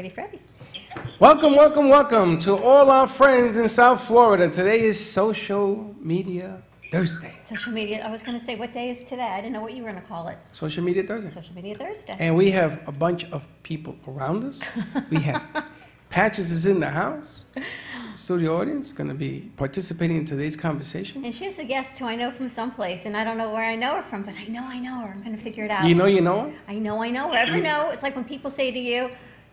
Freddy. Welcome, welcome, welcome to all our friends in South Florida. Today is Social Media Thursday. Social media, I was going to say, what day is today? I didn't know what you were going to call it. Social Media Thursday. Social Media Thursday. And we have a bunch of people around us. We have Patches is in the house. Studio audience going to be participating in today's conversation. And she's a guest who I know from someplace, and I don't know where I know her from, but I know her. I'm going to figure it out. You know her? I know her. Ever know? It's like when people say to you,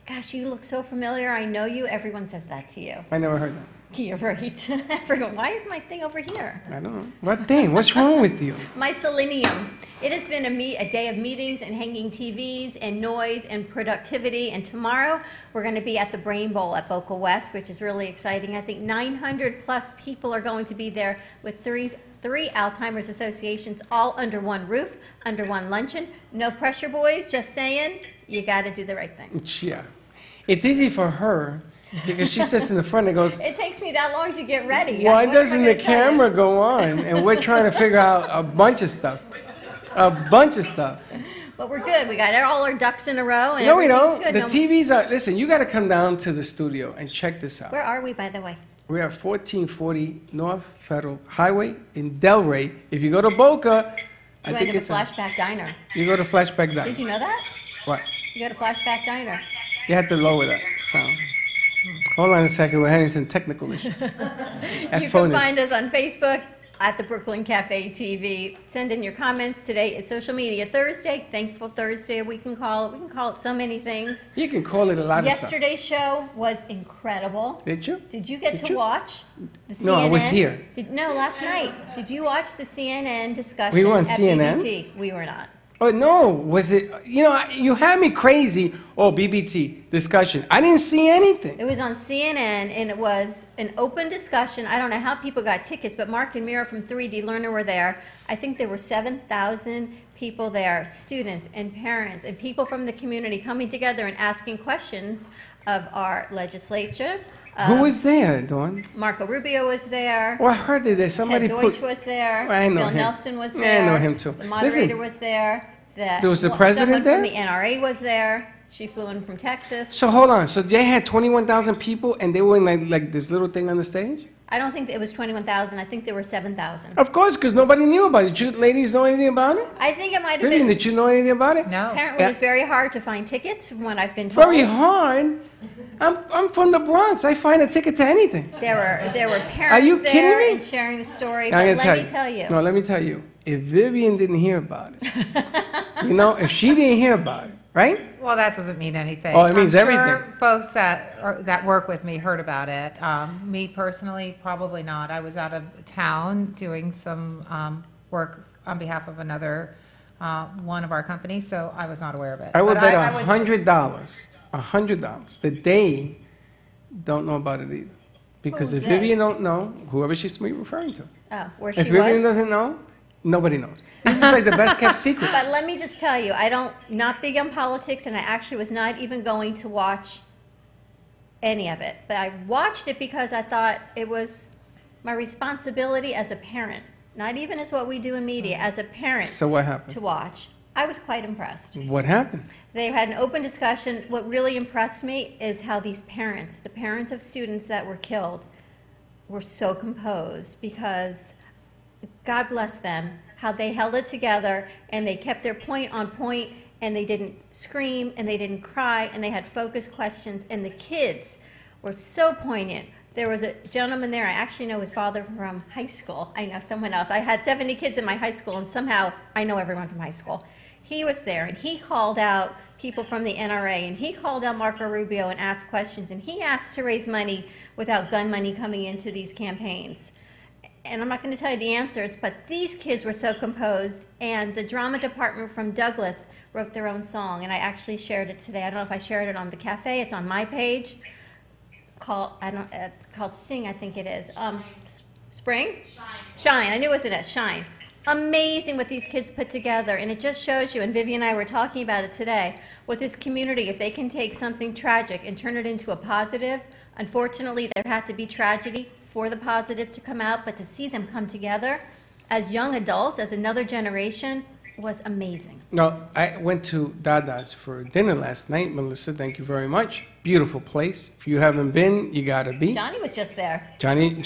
gosh, you look so familiar, I know you. Everyone says that to you. I never heard that. You're right. Everyone, why is my thing over here? I don't know. What thing? What's wrong with you? My selenium. It has been a day of meetings and hanging TVs and noise and productivity. And tomorrow we're going to be at the Brain Bowl at Boca West, which is really exciting. I think 900 plus people are going to be there with three Alzheimer's associations, all under one roof, under one luncheon. No pressure, boys. Just saying, you got to do the right thing. Yeah. It's easy for her because she sits in the front and goes, it takes me that long to get ready. Why doesn't the camera go on? And we're trying to figure out a bunch of stuff. But we're good. We got all our ducks in a row. And no, we don't. Good. The TVs are, listen, you got to come down to the studio and check this out. Where are we, by the way? We're at 1440 North Federal Highway in Delray. If you go to Boca, I think it's the Flashback Diner. You go to Flashback Diner. Did you know that? What? You go to Flashback Diner. You have to lower that sound. Hold on a second. We're having some technical issues. You can find us on Facebook at the Brooklyn Cafe TV. Send in your comments. Today is Social Media Thursday. Thankful Thursday, we can call it. We can call it so many things. You can call it a lot of stuff. Yesterday's show was incredible. Did you? Did you get to watch the CNN? No, I was here. No, last night. Did you watch the CNN discussion? We were on at CNN? BBT? We were not. Oh, no. Was it, you had me crazy. Oh, BBT discussion. I didn't see anything. It was on CNN, and it was an open discussion. I don't know how people got tickets, but Mark and Mira from 3D Learner were there. I think there were 7,000 people there, students and parents and people from the community coming together and asking questions of our legislature. Who was there, Dawn? Marco Rubio was there. Well, I heard that somebody Ted Deutsch was there. I know Bill him. Nelson was there. Yeah, I know him too. The moderator was there. There was the president there? there? Someone from the NRA was there. She flew in from Texas. So hold on. So they had 21,000 people, and they were in like this little thing on the stage? I don't think it was 21,000. I think there were 7,000. Of course, because nobody knew about it. Did you ladies know anything about it? I think it might have Vivian, been. did you know anything about it? No. Apparently, it was very hard to find tickets, from what I've been told. Very hard? I'm from the Bronx. I find a ticket to anything. There were parents Are you there kidding me? and sharing the story. I'm But let me tell you. No, let me tell you. If Vivian didn't hear about it, if she didn't hear about it, right? Well, that doesn't mean anything. Oh, it means I'm sure everything. Folks that work with me heard about it. Me personally, probably not. I was out of town doing some work on behalf of another one of our companies, so I was not aware of it. I would But bet I $100 that they don't know about it either. Because Who's if they? Vivian don't know, whoever she's referring to. Oh, where she If Vivian was. doesn't know, nobody knows. This is like the best kept secret. But let me just tell you, not big on politics, and I actually was not even going to watch any of it. But I watched it because I thought it was my responsibility as a parent, not even as what we do in media, as a parent. So what happened? To watch. I was quite impressed. What happened? They had an open discussion. What really impressed me is how these parents, the parents of students that were killed, were so composed, because God bless them, how they held it together and they kept their point on point, and they didn't scream and they didn't cry, and they had focused questions, and the kids were so poignant. There was a gentleman there, I actually know his father from high school. I know someone else. I had 70 kids in my high school, and somehow I know everyone from high school. He was there, and he called out people from the NRA, and he called out Marco Rubio and asked questions, and he asked to raise money without gun money coming into these campaigns. And I'm not going to tell you the answers, but these kids were so composed, and the drama department from Douglas wrote their own song, and I actually shared it today. I don't know if I shared it on the cafe. It's on my page. It's called Sing, I think it is. Spring? Shine. I knew it was in it. Shine. Amazing what these kids put together, and it just shows you, and Vivian and I were talking about it today, with this community, if they can take something tragic and turn it into a positive. Unfortunately, there had to be tragedy for the positive to come out, but to see them come together as young adults, as another generation, was amazing. No, I went to Dada's for dinner last night, Melissa. Thank you very much. Beautiful place. If you haven't been, you gotta be. Johnny was just there. Johnny,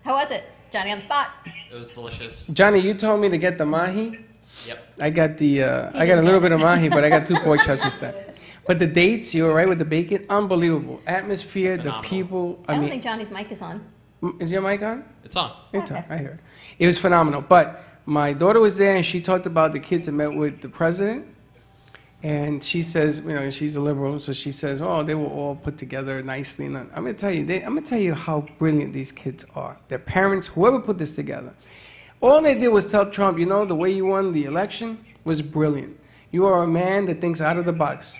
How was it? Johnny on the spot. It was delicious. Johnny, you told me to get the mahi. Yep. I got the, I got a little bit of mahi, but I got 2 pork chops instead. But the dates, you were right with the bacon, unbelievable. Atmosphere, Phenomenal. the people. I don't think Johnny's mic is on. Is your mic on? It's on. It's Okay. on. I heard. It was phenomenal. But my daughter was there, and she talked about the kids that met with the president. And she says, you know, she's a liberal, so she says, oh, they were all put together nicely. And I'm going to tell you how brilliant these kids are. Their parents, whoever put this together. All they did was tell Trump, you know, the way you won the election was brilliant. You are a man that thinks out of the box.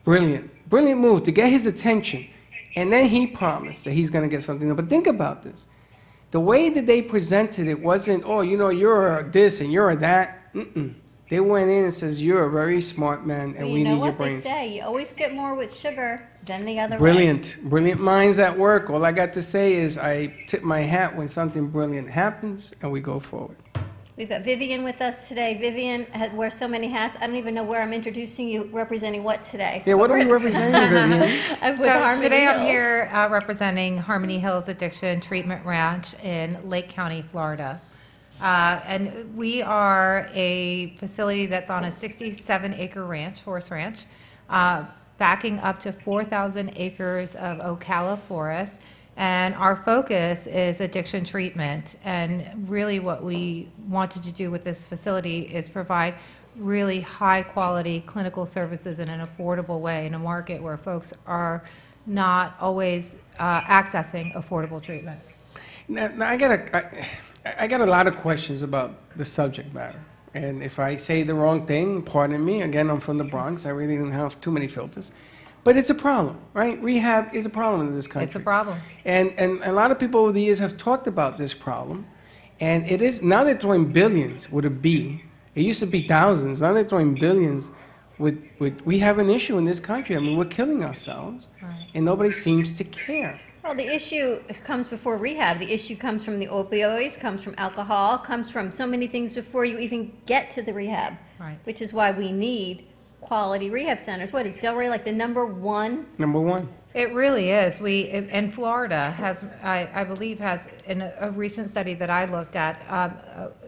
Brilliant. Brilliant move to get his attention. And then he promised that he's going to get something done. But think about this. The way that they presented it wasn't, oh, you know, you're this and you're that. They went in and says, you're a very smart man, and Well, we you know need your what they brains. say. You always get more with sugar than the other way. Brilliant. Brilliant minds at work. All I got to say is I tip my hat when something brilliant happens, and we go forward. We've got Vivian with us today. Vivian wears so many hats. I don't even know where I'm introducing you, representing what today. Yeah, what are we representing, Vivian? I'm with So Harmony today I'm Hills. here representing Harmony Hills Addiction Treatment Ranch in Lake County, Florida. And we are a facility that's on a 67-acre ranch, horse ranch, backing up to 4,000 acres of Ocala forest. And our focus is addiction treatment. And really what we wanted to do with this facility is provide really high-quality clinical services in an affordable way in a market where folks are not always accessing affordable treatment. Now I got a lot of questions about the subject matter. And if I say the wrong thing, pardon me. Again, I'm from the Bronx. I really didn't have too many filters. But it's a problem, right? Rehab is a problem in this country. It's a problem. And a lot of people over the years have talked about this problem. And it is, now they're throwing billions with a B. It used to be thousands. Now they're throwing billions with we have an issue in this country. I mean, we're killing ourselves. Right. And nobody seems to care. Well, the issue comes before rehab. The issue comes from the opioids, comes from alcohol, comes from so many things before you even get to the rehab. Right. Which is why we need quality rehab centers. What is Delray like the #1? Number one. It really is. And Florida has, I believe, has in a recent study that I looked at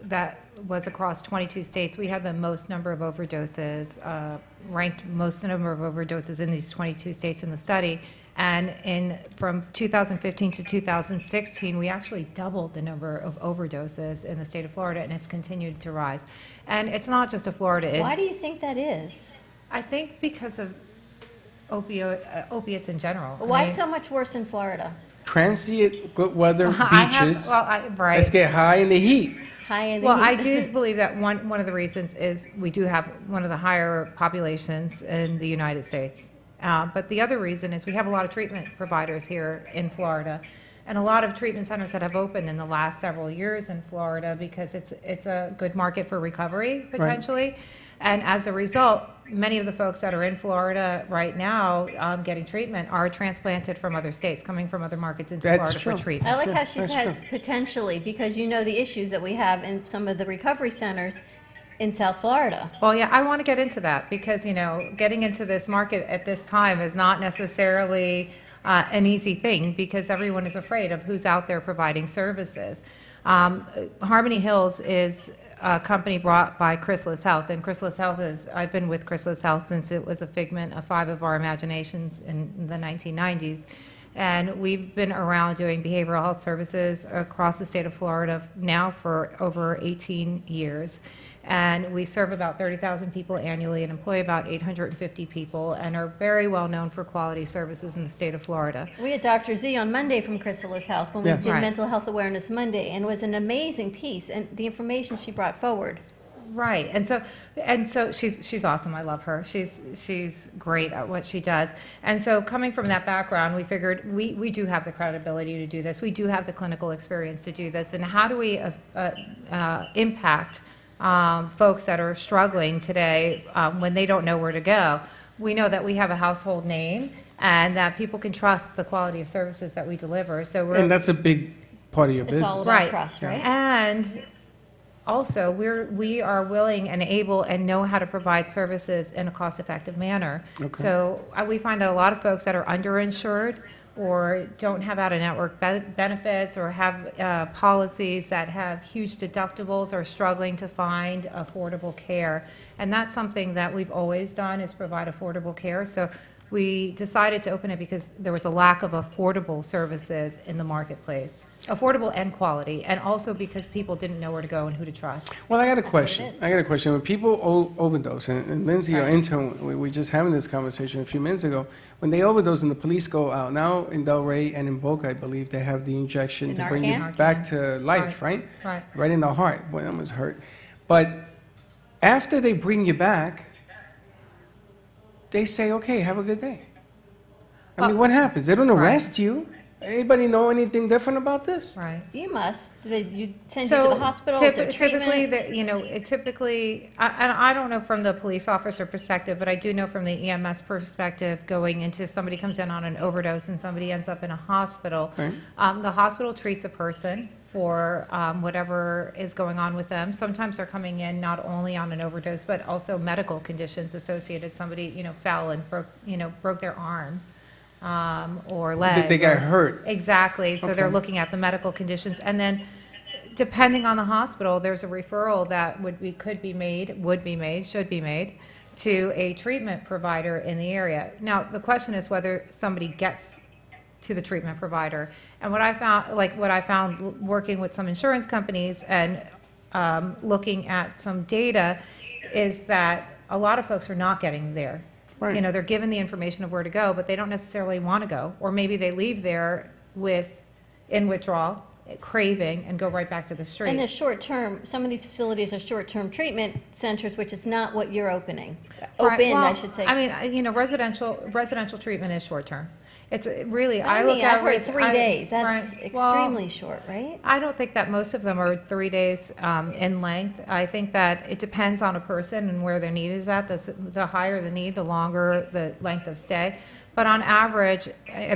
that was across 22 states. We had the most number of overdoses, ranked most number of overdoses in these 22 states in the study. And from 2015 to 2016, we actually doubled the number of overdoses in the state of Florida, and it's continued to rise. And it's not just a Florida. Why do you think that is? I think because of opiates in general. Why so much worse in Florida? Transient, good weather, beaches. Right. Let's get high in the heat. High in the Well, heat. I do believe that one of the reasons is we do have one of the higher populations in the United States. But the other reason is we have a lot of treatment providers here in Florida, and a lot of treatment centers that have opened in the last several years in Florida because it's a good market for recovery potentially. Right. And as a result, many of the folks that are in Florida right now getting treatment are transplanted from other states, coming from other markets into Florida for treatment. I like how she says potentially, because you know the issues that we have in some of the recovery centers in South Florida. Well, yeah, I want to get into that because, you know, getting into this market at this time is not necessarily an easy thing because everyone is afraid of who's out there providing services. Harmony Hills is a company brought by Chrysalis Health, and Chrysalis Health is, I've been with Chrysalis Health since it was a figment of 5 of our imaginations in the 1990s. And we've been around doing behavioral health services across the state of Florida now for over 18 years. And we serve about 30,000 people annually and employ about 850 people and are very well known for quality services in the state of Florida. We had Dr. Z on Monday from Chrysalis Health when we did Right. Mental Health Awareness Monday, and it was an amazing piece, and the information she brought forward. Right, and so she's awesome. I love her. She's great at what she does. And so coming from that background, we figured we do have the credibility to do this. We do have the clinical experience to do this. And how do we impact folks that are struggling today when they don't know where to go? We know that we have a household name and that people can trust the quality of services that we deliver. So And that's a big part of your It's business. all about trust, right? And also, we are willing and able and know how to provide services in a cost-effective manner. Okay. So we find that a lot of folks that are underinsured or don't have out-of-network benefits or have policies that have huge deductibles are struggling to find affordable care. And that's something that we've always done, is provide affordable care. So we decided to open it because there was a lack of affordable services in the marketplace. Affordable and quality, and also because people didn't know where to go and who to trust. Well, I got a question. When people overdose, and Lindsay, our intern, we were just having this conversation a few minutes ago. When they overdose and the police go out, now in Delray and in Boca, I believe, they have the injection to bring you Narcan? back to life, right? Right. Right in the heart. Boy, that must hurt. But after they bring you back, they say, okay, have a good day. I mean, what happens? They don't arrest you. Anybody know anything different about this? Right. You must. You send you to the hospital. Is there typically, treatment? typically, I don't know from the police officer perspective, but I do know from the EMS perspective, going into somebody comes in on an overdose and somebody ends up in a hospital. Right. The hospital treats a person for whatever is going on with them. Sometimes they're coming in not only on an overdose, but also medical conditions associated. Somebody, fell and broke their arm. Or leg. They got hurt. Exactly. So they're Okay. looking at the medical conditions. And then, depending on the hospital, there's a referral that would be made, should be made, to a treatment provider in the area. Now, the question is whether somebody gets to the treatment provider. And what I found working with some insurance companies and looking at some data is that a lot of folks are not getting there. Right. They're given the information of where to go, but they don't necessarily want to go. Or maybe they leave there in withdrawal, craving, and go right back to the street. And the short term, some of these facilities are short-term treatment centers, which is not what you're opening. Right, well, I should say. I mean, residential treatment is short term. It's really, I Only, look at I've heard 3 days. That's right. Well, extremely short, right? I don't think that most of them are 3 days in length. I think that it depends on a person and where their need is at. The higher the need, the longer the length of stay. But on average,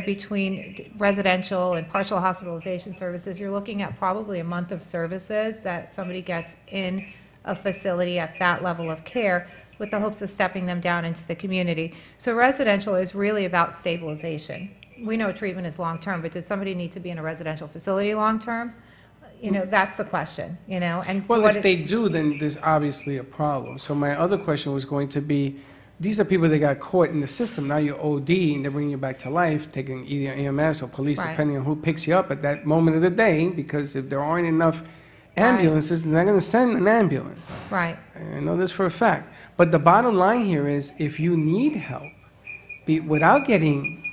between residential and partial hospitalization services, you're looking at probably a month of services that somebody gets in a facility at that level of care, with the hopes of stepping them down into the community. So residential is really about stabilization. We know treatment is long-term, but does somebody need to be in a residential facility long-term? That's the question, and Well, if they do, then there's obviously a problem. So my other question was going to be, these are people that got caught in the system. Now you're OD and they're bringing you back to life, taking either EMS or police, Right. depending on who picks you up at that moment of the day, because if there aren't enough ambulances, they're not going to send an ambulance. Right. I know this for a fact. But the bottom line here is, if you need help, without getting,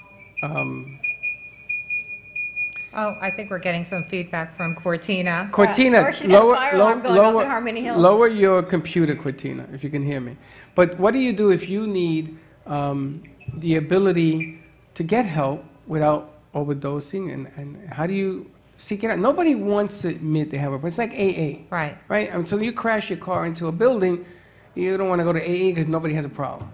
Oh, I think we're getting some feedback from Cortina. Cortina, Or she's got a fire alarm going off in Harmony Hills. lower your computer, Cortina, if you can hear me. But what do you do if you need the ability to get help without overdosing, and how do you seek it out? Nobody wants to admit they have a problem. It's like AA. Right. Right? Until you crash your car into a building, you don't want to go to AA because nobody has a problem.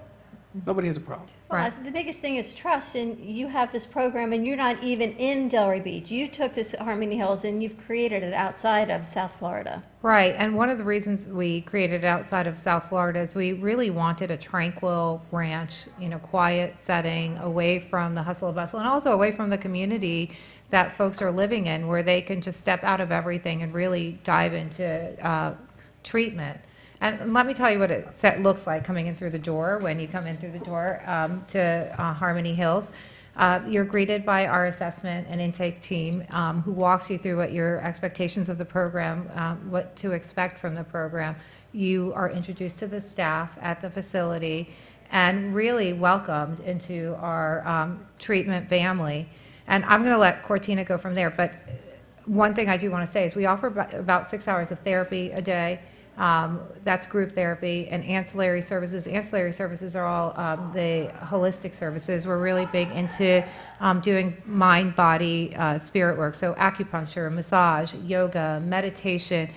Nobody has a problem. Well, Right. the biggest thing is trust, and you have this program, and you're not even in Delray Beach. You took this to Harmony Hills, and you've created it outside of South Florida. Right, and one of the reasons we created it outside of South Florida is we really wanted a tranquil ranch, quiet setting, away from the hustle and bustle, and also away from the community that folks are living in, where they can just step out of everything and really dive into treatment. And let me tell you what it looks like coming in through the door. When you come in through the door to Harmony Hills, you're greeted by our assessment and intake team, who walks you through what your expectations of the program, what to expect from the program. You are introduced to the staff at the facility and really welcomed into our treatment family. And I'm going to let Cortina go from there, but one thing I do want to say is we offer about 6 hours of therapy a day. That's group therapy and ancillary services. Ancillary services are all the holistic services. We're really big into doing mind, body, spirit work. So acupuncture, massage, yoga, meditation,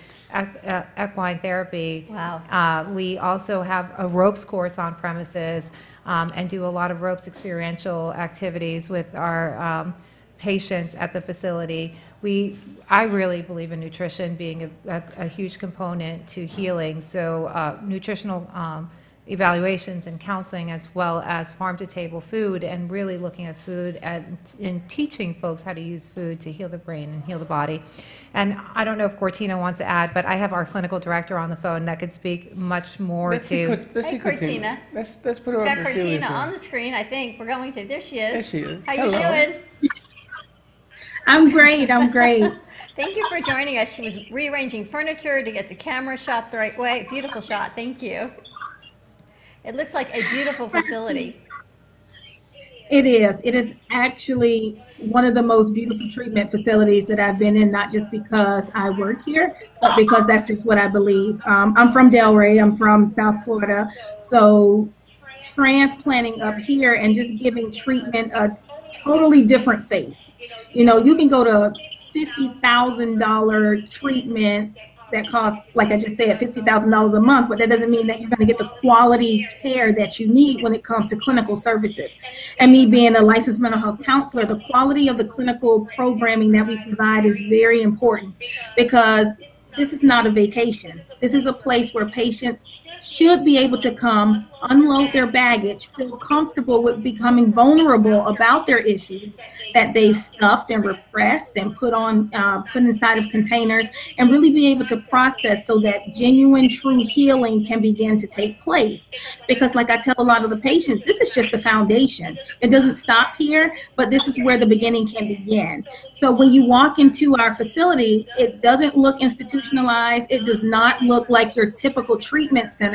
equine therapy. Wow. We also have a ropes course on premises and do a lot of ropes experiential activities with our patients at the facility. I really believe in nutrition being a huge component to healing. So nutritional evaluations and counseling, as well as farm-to-table food, and really looking at food and teaching folks how to use food to heal the brain and heal the body. And I don't know if Cortina wants to add, but I have our clinical director on the phone that could speak much more Let's see Hey, Cortina. Let's put her We've up got and see what Cortina she on the screen, I think. We're going to. There she is. There she is. How you Hello. doing? I'm great. I'm great. Thank you for joining us. She was rearranging furniture to get the camera shot the right way. Beautiful shot. Thank you. It looks like a beautiful facility. It is. It is actually one of the most beautiful treatment facilities that I've been in, not just because I work here, but because that's just what I believe. I'm from Delray. I'm from South Florida. So transplanting up here and just giving treatment a totally different face. You know, you can go to $50,000 treatment that costs, like I just said, $50,000 a month, but that doesn't mean that you're going to get the quality care that you need when it comes to clinical services. And me being a licensed mental health counselor, the quality of the clinical programming that we provide is very important, because this is not a vacation. This is a place where patients should be able to come, unload their baggage, feel comfortable with becoming vulnerable about their issues that they've stuffed and repressed and put inside of containers, and really be able to process so that genuine, true healing can begin to take place. Because like I tell a lot of the patients, this is just the foundation. It doesn't stop here, but this is where the beginning can begin. So when you walk into our facility, it doesn't look institutionalized. It does not look like your typical treatment center.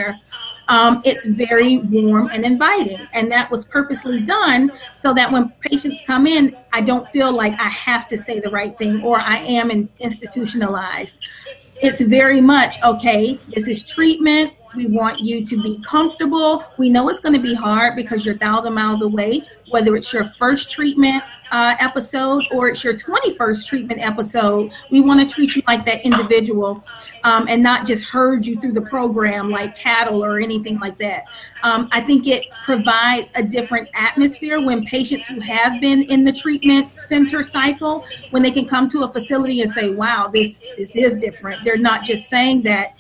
It's very warm and inviting, and that was purposely done so that when patients come in, I don't feel like I have to say the right thing or I am institutionalized. It's very much, okay, this is treatment. We want you to be comfortable. We know it's going to be hard because you're 1,000 miles away, whether it's your first treatment episode or it's your 21st treatment episode. We want to treat you like that individual, and not just herd you through the program like cattle or anything like that. I think it provides a different atmosphere when patients who have been in the treatment center cycle, when they can come to a facility and say, wow, this is different. They're not just saying that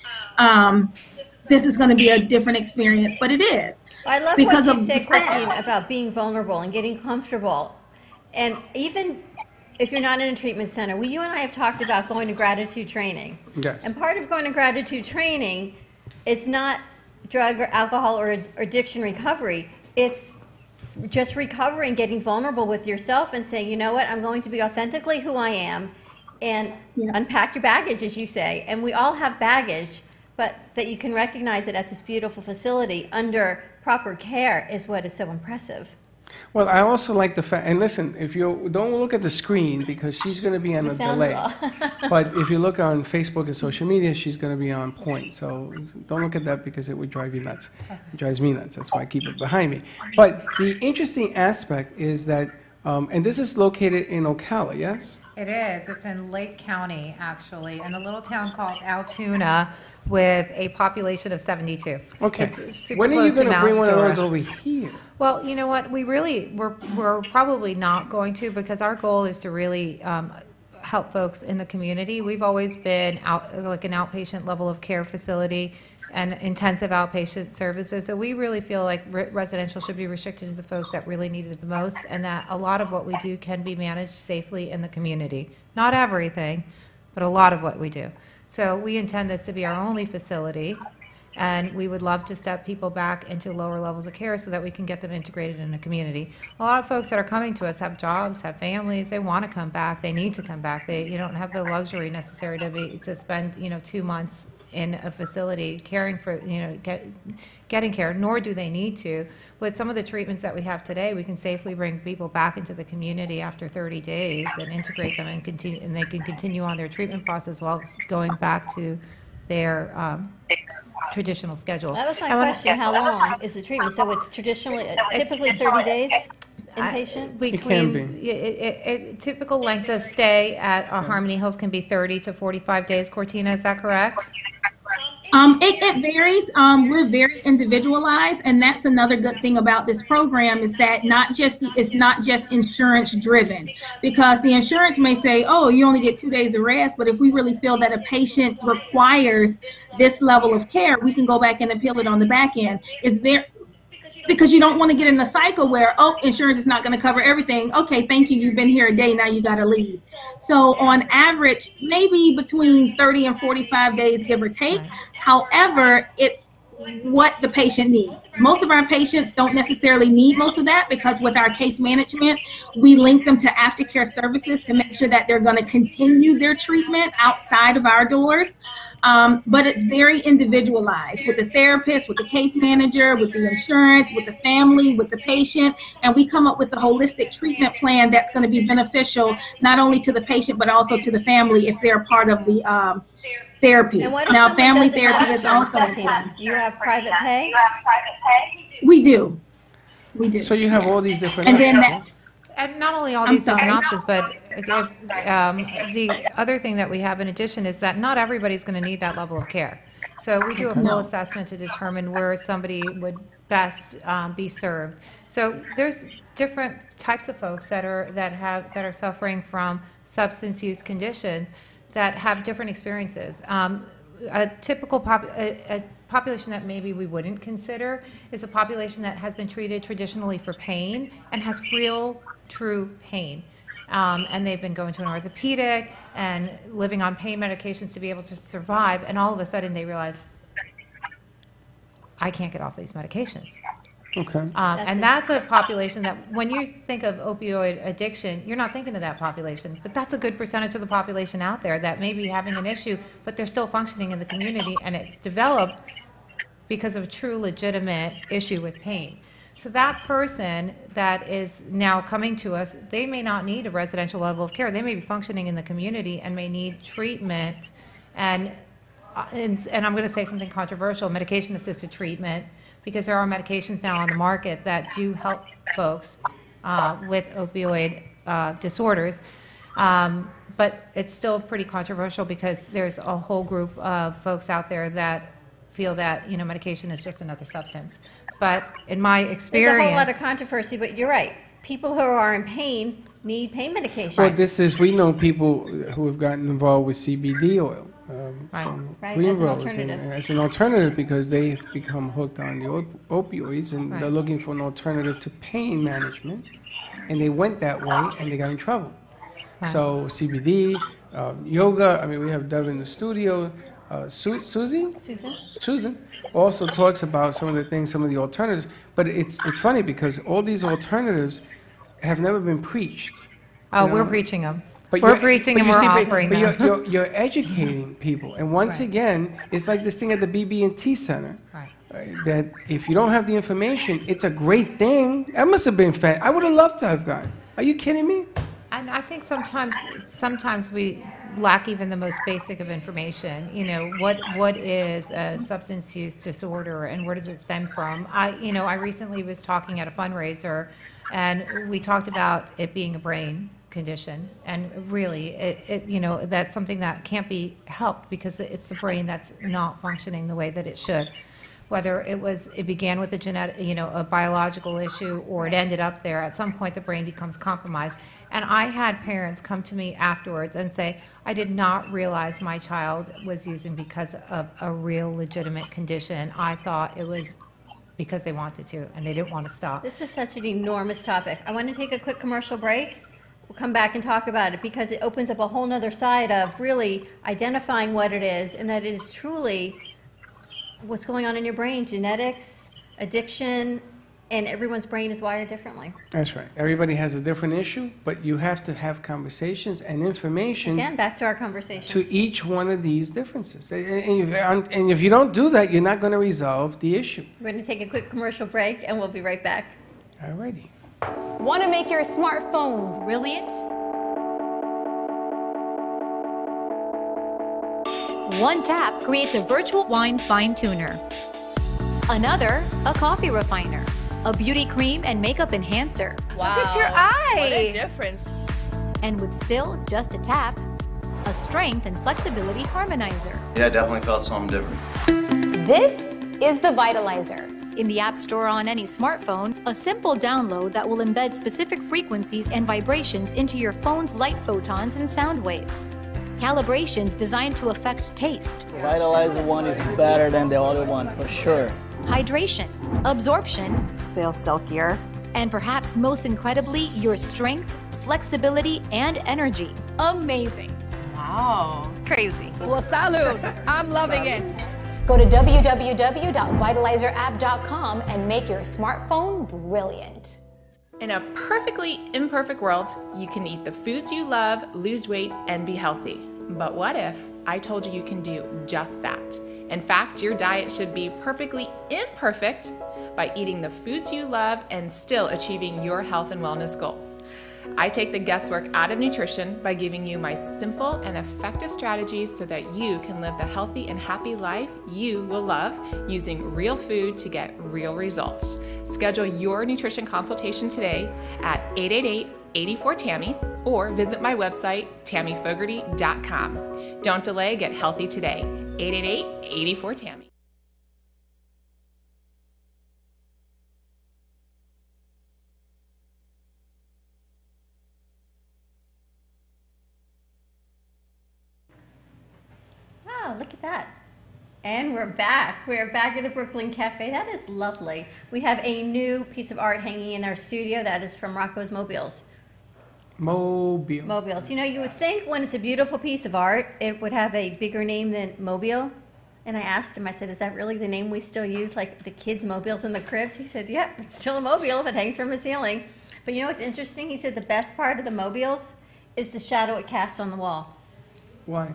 this is going to be a different experience, but it is. I love what you said, Cortina, about being vulnerable and getting comfortable. And even if you're not in a treatment center, you and I have talked about going to gratitude training. Yes. And part of going to gratitude training is not drug or alcohol or addiction recovery. It's just recovering, getting vulnerable with yourself and saying, you know what, I'm going to be authentically who I am, and unpack your baggage, as you say. And we all have baggage, but that you can recognize it at this beautiful facility under proper care is what is so impressive. Well, I also like the fact, and listen, if you don't look at the screen because she's going to be on a delay, but if you look on Facebook and social media, she's going to be on point. So don't look at that because it would drive you nuts. It drives me nuts. That's why I keep it behind me. But the interesting aspect is that, and this is located in Ocala, yes? It is. It's in Lake County, actually, in a little town called Altoona with a population of 72. Okay. It's super When are you close to going to bring Mount one of Dora. those over here? Well, you know what? We're probably not going to, because our goal is to really help folks in the community. We've always been like an outpatient level of care facility and intensive outpatient services. So we really feel like residential should be restricted to the folks that really need it the most, and that a lot of what we do can be managed safely in the community. Not everything, but a lot of what we do. So we intend this to be our only facility, and we would love to step people back into lower levels of care so that we can get them integrated in the community. A lot of folks that are coming to us have jobs, have families, they want to come back, they need to come back. You don't have the luxury necessary to spend 2 months in a facility caring for, getting care, nor do they need to. With some of the treatments that we have today, we can safely bring people back into the community after 30 days and integrate them and continue, and they can continue on their treatment process while going back to their traditional schedule. That was my question. How long is the treatment? So it's typically 30 days inpatient? Typical length of stay at Harmony Hills can be 30 to 45 days, Cortina, is that correct? It varies. We're very individualized, and that's another good thing about this program is that it's not just insurance driven, because the insurance may say, oh, you only get 2 days of rest, but if we really feel that a patient requires this level of care, we can go back and appeal it on the back end. It's very, because you don't want to get in a cycle where, oh, insurance is not going to cover everything. Okay, thank you. You've been here a day. Now you got to leave. So on average, maybe between 30 and 45 days, give or take. Right. However, it's what the patient needs. Most of our patients don't necessarily need most of that, because with our case management, we link them to aftercare services to make sure that they're going to continue their treatment outside of our doors. But it's very individualized with the therapist, with the case manager, with the insurance, with the family, with the patient, and we come up with a holistic treatment plan that's going to be beneficial not only to the patient but also to the family if they're part of the therapy. And what if now, someone family doesn't therapy have is also insurance, important. Bettina? You have private pay? We do. We do. So you have all these different. And then options. And not only all I'm these different sorry. options, but the other thing that we have in addition is that not everybody's going to need that level of care. So we do a full assessment to determine where somebody would best be served. So there's different types of folks that are suffering from substance use conditions that have different experiences. A typical population that maybe we wouldn't consider is a population that has been treated traditionally for pain and has real, true pain. And they've been going to an orthopedic and living on pain medications to be able to survive, and all of a sudden they realize, I can't get off these medications. Okay. And that's a population that, when you think of opioid addiction, you're not thinking of that population, but that's a good percentage of the population out there that may be having an issue, but they're still functioning in the community, and it's developed because of a true legitimate issue with pain. So that person that is now coming to us, they may not need a residential level of care. They may be functioning in the community and may need treatment, and I'm going to say something controversial, medication-assisted treatment, because there are medications now on the market that do help folks with opioid disorders. But it's still pretty controversial because there's a whole group of folks out there that feel that, medication is just another substance. But in my experience... There's a whole lot of controversy, but you're right. People who are in pain need pain medications. Well, we know people who have gotten involved with CBD oil. From Right, Green as an Rose, alternative. and as an alternative, because they've become hooked on the opioids, and Right. they're looking for an alternative to pain management, and they went that way and they got in trouble. Right. So CBD, yoga. I mean, we have Deb in the studio. Susan also talks about some of the things, some of the alternatives. But it's funny because all these alternatives have never been preached. Oh, you know? we're preaching them. But We're you're- preaching but and you we're see, offering but them. you're educating people, and once Right. again, it's like this thing at the BB&T Center. Right. That if you don't have the information, it's a great thing. That must have been fun. I would have loved to have gone. Are you kidding me? And I think sometimes we lack even the most basic of information. What is a substance use disorder and where does it stem from? I recently was talking at a fundraiser, and we talked about it being a brain condition, and really that's something that can't be helped because it's the brain that's not functioning the way that it should. Whether it began with a genetic, a biological issue, or it ended up there, at some point the brain becomes compromised. And I had parents come to me afterwards and say, I did not realize my child was using because of a real legitimate condition. I thought it was because they wanted to and they didn't want to stop. This is such an enormous topic. I want to take a quick commercial break. We'll come back and talk about it because it opens up a whole nother side of really identifying what it is, and that it is truly what's going on in your brain, genetics, addiction, and everyone's brain is wired differently. That's right. Everybody has a different issue, but you have to have conversations and information Again, back to our conversations. to each one of these differences. And if you don't do that, you're not going to resolve the issue. We're going to take a quick commercial break, and we'll be right back. All righty. Want to make your smartphone brilliant? One tap creates a virtual wine fine tuner. Another, a coffee refiner. A beauty cream and makeyp enhancer. Wow. Look at your eye. What a difference. And with still just a tap, a strength and flexibility harmonizer. Yeah, I definitely felt something different. This is the Vitalizer. In the App Store on any smartphone, a simple download that will embed specific frequencies and vibrations into your phone's light photons and sound waves. Calibrations designed to affect taste, The Vitalizer one is better than the other one, for sure. hydration, absorption, Feel silkier. and perhaps most incredibly, your strength, flexibility, and energy. Amazing. Wow. Crazy. Well, salud. I'm loving it. Go to www.vitalizerapp.com and make your smartphone brilliant. In a perfectly imperfect world, you can eat the foods you love, lose weight, and be healthy. But what if I told you you can do just that? In fact, your diet should be perfectly imperfect by eating the foods you love and still achieving your health and wellness goals. I take the guesswork out of nutrition by giving you my simple and effective strategies so that you can live the healthy and happy life you will love using real food to get real results. Schedule your nutrition consultation today at 888-84-TAMMY or visit my website, tammyfogarty.com. Don't delay, get healthy today. 888-84-TAMMY. Oh, look at that. And we're back. We're back at the Brooklyn Cafe. That is lovely. We have a new piece of art hanging in our studio that is from Rocco's Mobiles. Mobiles. You know, you would think when it's a beautiful piece of art, it would have a bigger name than Mobile. And I asked him, I said, is that really the name we still use, like the kids' mobiles in the cribs? He said, yep, it's still a mobile if it hangs from a ceiling. But you know what's interesting? He said the best part of the mobiles is the shadow it casts on the wall. Why?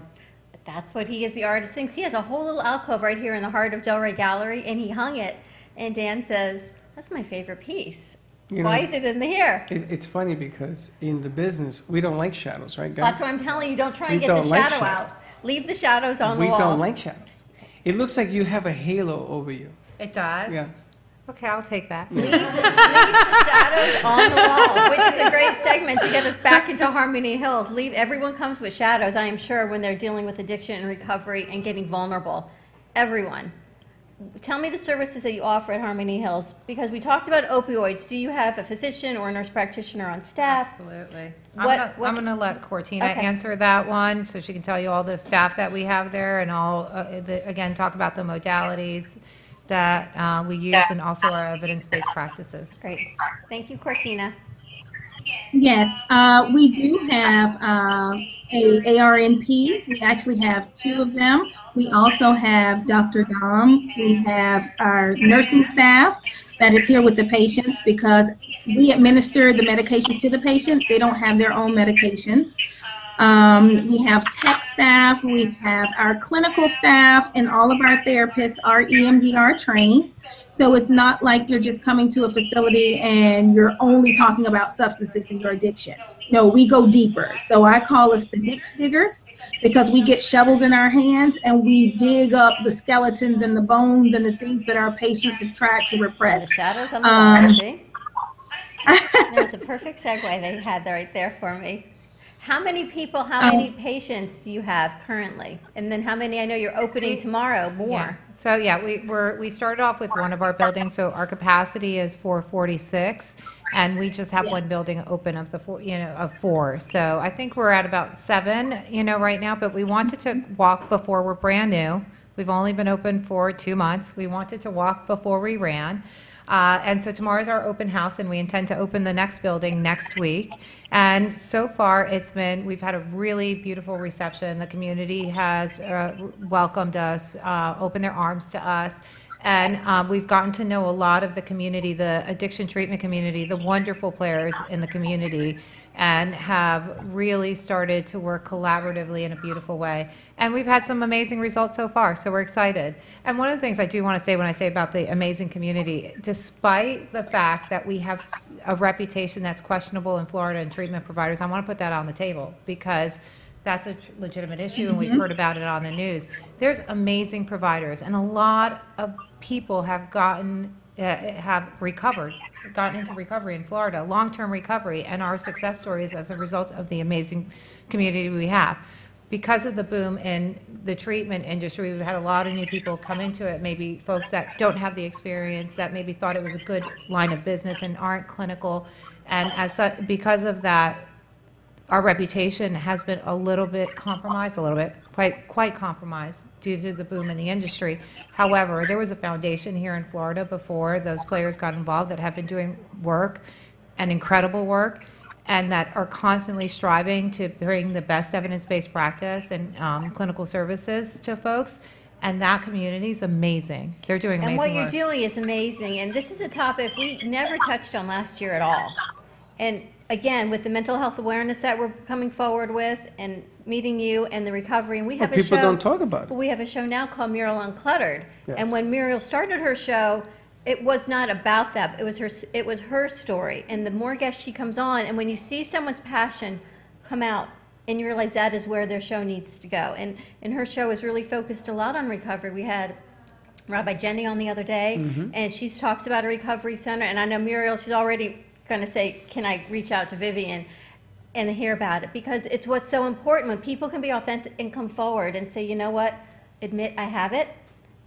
That's what he, as the artist, thinks. He has a whole little alcove right here in the heart of Delray Gallery, and he hung it. And Dan says, that's my favorite piece. You know, why is it in here? It's funny because in the business, we don't like shadows, right, guys? That's what I'm telling you. Don't try and We get the don't like shadow shadows. out. Leave the shadows on the We wall. don't like shadows. It looks like you have a halo over you. It does? Yeah. Okay, I'll take that. Leave the shadows on the wall, which is a great segment to get us back into Harmony Hills. Everyone comes with shadows, I am sure, when they're dealing with addiction and recovery and getting vulnerable. Everyone. Tell me the services that you offer at Harmony Hills, because we talked about opioids. Do you have a physician or a nurse practitioner on staff? Absolutely. What- I'm going to let Cortina Okay. answer that one, so she can tell you all the staff that we have there, and I'll, again, talk about the modalities that we use and also our evidence-based practices. Great. Thank you, Cortina. Yes, we do have a ARNP. We actually have two of them. We also have Dr. Dom. We have our nursing staff that is here with the patients because we administer the medications to the patients. They don't have their own medications. We have tech staff, we have our clinical staff, and all of our therapists are EMDR trained. So it's not like you're just coming to a facility and you're only talking about substances and your addiction. No, we go deeper. So I call us the ditch diggers because we get shovels in our hands and we dig up the skeletons and the bones and the things that our patients have tried to repress. The shadows on the wall, see? There's a perfect segue they had right there for me. How many people, how many patients do you have currently? And then how many, I know you're opening tomorrow, more. Yeah. So yeah, we started off with one of our buildings, so our capacity is 446, and we just have one building open of the four. So I think we're at about 7, right now. But we wanted to walk before we're brand new. We've only been open for 2 months. We wanted to walk before we ran. And so tomorrow's our open house, and we intend to open the next building next week. And so far, we've had a really beautiful reception. The community has welcomed us, opened their arms to us. And we've gotten to know a lot of the community, the addiction treatment community, the wonderful players in the community, and have really started to work collaboratively in a beautiful way. And we've had some amazing results so far, so we're excited. And one of the things I do want to say when I say about the amazing community, despite the fact that we have a reputation that's questionable in Florida and treatment providers, I want to put that on the table because that's a legitimate issue, and we've heard about it on the news. There's amazing providers, and a lot of people have gotten into recovery in Florida, long-term recovery, and our success stories as a result of the amazing community we have. because of the boom in the treatment industry, we've had a lot of new people come into it, maybe folks that don't have the experience, that maybe thought it was a good line of business and aren't clinical. And as such, because of that, our reputation has been a little bit compromised, quite compromised due to the boom in the industry. However, there was a foundation here in Florida before those players got involved that have been doing work and incredible work, and that are constantly striving to bring the best evidence-based practice and clinical services to folks. And that community is amazing. They're doing amazing work. And what you're doing is amazing. And this is a topic we never touched on last year at all. And again, with the mental health awareness that we're coming forward with and meeting you and the recovery, and we have a show. People don't talk about it. We have a show now called Muriel Uncluttered. Yes. And when Muriel started her show, it was not about that. It was her story. And the more guests she comes on, and when you see someone's passion come out, and you realize that is where their show needs to go. And her show is really focused a lot on recovery. We had Rabbi Jenny on the other day, and she's talked about a recovery center. And I know Muriel, she's already going to say, can I reach out to Vivian and hear about it? Because it's what's so important when people can be authentic and come forward and say, you know what, admit I have it.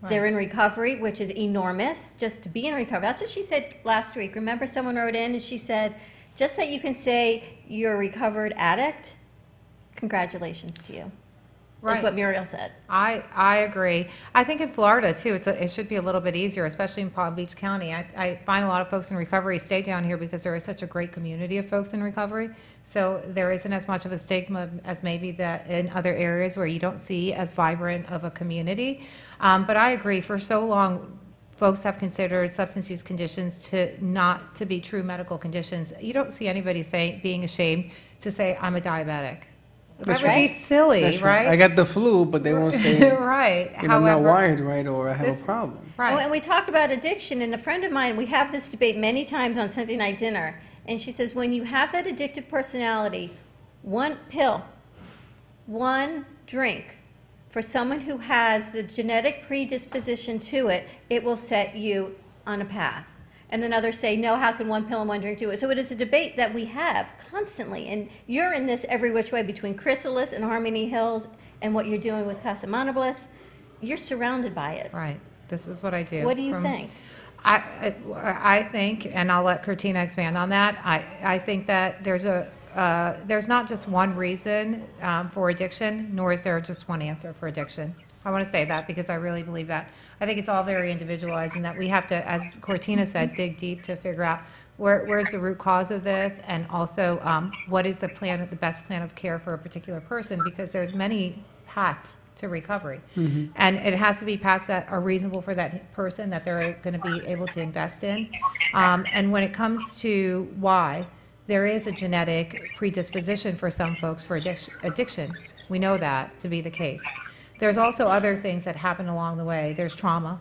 Right. They're in recovery, which is enormous, just to be in recovery. That's what she said last week. Remember, someone wrote in and she said, just that you can say you're a recovered addict, congratulations to you. Right. That's what Muriel said. I agree. I think in Florida, too, it should be a little bit easier, especially in Palm Beach County. I find a lot of folks in recovery stay down here because there is such a great community of folks in recovery. So there isn't as much of a stigma as maybe that in other areas where you don't see as vibrant of a community. But I agree, for so long, folks have considered substance use conditions not to be true medical conditions. You don't see anybody being ashamed to say, I'm a diabetic. That would be silly, right? I got the flu, but they won't say, right. I'm not wired right, or I have a problem. Right. And we talk about addiction, and a friend of mine, we have this debate many times on Sunday night dinner, and she says, when you have that addictive personality, one pill, one drink, for someone who has the genetic predisposition to it, it will set you on a path. And then others say, no, how can one pill and one drink do it? So it is a debate that we have constantly. And you're in this every which way between Chrysalis and Harmony Hills and what you're doing with Casa Monobliss. You're surrounded by it. Right. This is what I do. What do you think? I think, and I'll let Cortina expand on that, I think that there's not just one reason for addiction, nor is there just one answer for addiction. I want to say that because I really believe that. I think it's all very individualized, and that we have to, as Cortina said, dig deep to figure out where's the root cause of this, and also what is the best plan of care for a particular person, because there's many paths to recovery. And it has to be paths that are reasonable for that person, that they're going to be able to invest in. And when it comes to why, there is a genetic predisposition for some folks for addiction. We know that to be the case. There's also other things that happen along the way. There's trauma.